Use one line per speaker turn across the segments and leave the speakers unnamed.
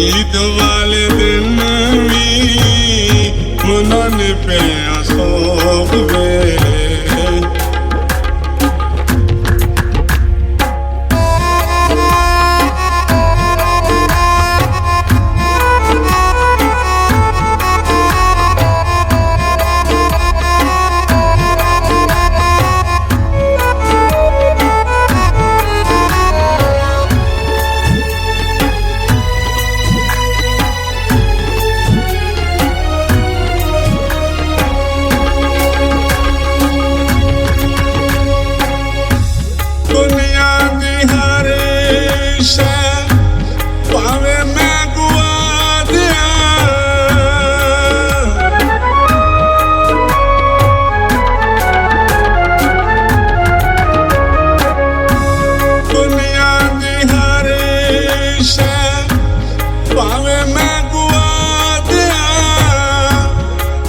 ईद वाले दिन भी मनन पे सोग वे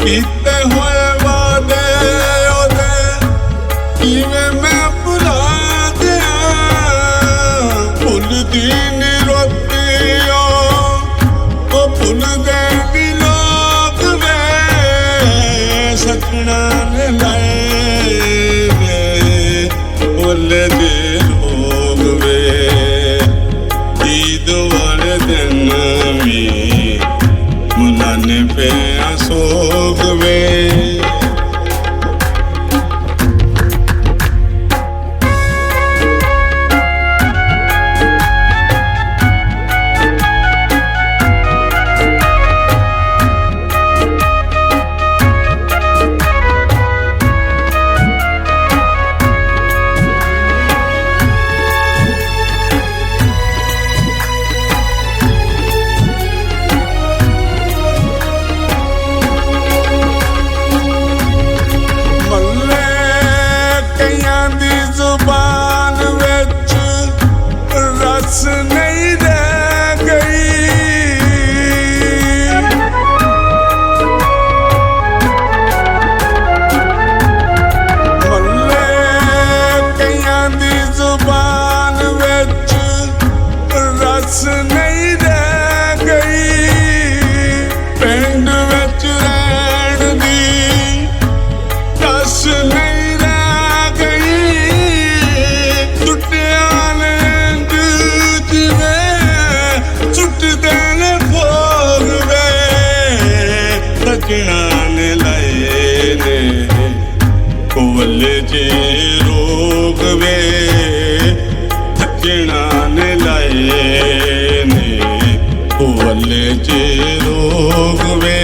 ਕੀਤੇ ਹੋਏ ਵਾਦੇ ਉਹਦੇ ਕਿਵੇਂ ਮੈਂ ਭੁਲਾ ਦਿਆਂ ਭੁੱਲਦੀ ਨੀ ਰੋਤੀ ਉਹ ਭੁੱਲਦੇ ਨੀ ਲੋਕ ਵੇ ਸੱਜਣਾ ਨੇ ਲਾਏ ਵੇ ਭੁੱਲਦੇ ਲੋਕ ਵੇ ਈਦ ਵਾਲੇ ਦਿਨ ਵੀ ਮਨਾਨੇ ਪੈ सोग वे नहीं रह गई मल्ले कईयां दी जुबान विच रस नहीं रह गई पिंड विच रहण दी रस नहीं रह गई टुटिया सजना ने लाए ने कोवल जे रोग वे सजना ने लाए ने कोवल जे रोग वे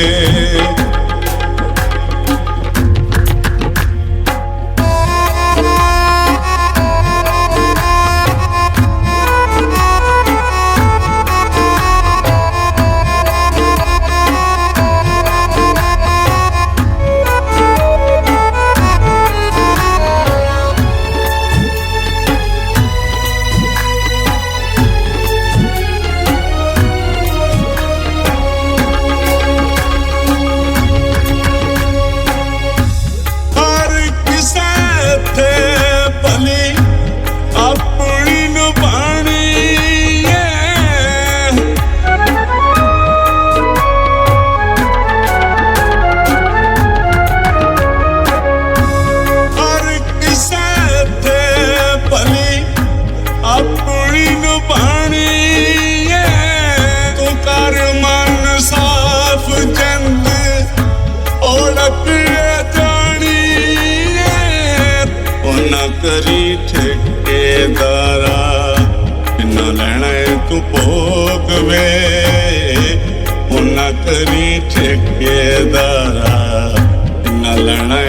करी ठेकेदारा किन्ना लैना तू भोग वे उन्ना करी ठेकेदारा किन्ना लैना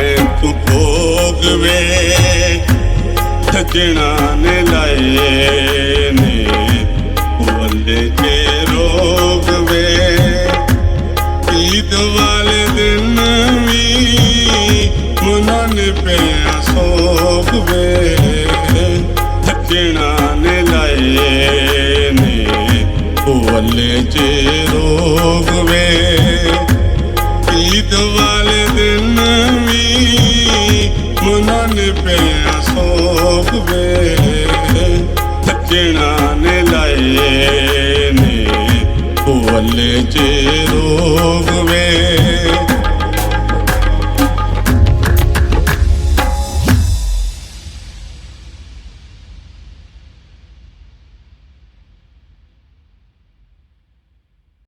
तू भोग वे सजना ने लाए ने बोले के रोग वे ईद वाले दिन भी मनाने पे सोग वे सजना ने लाए ने बोले जे रोग वे ईद वाले दिन भी मनाने पे सोग वे सजना ने लाए ने ਵੱਲੇ ਚ ਰੋਗ ਵੇ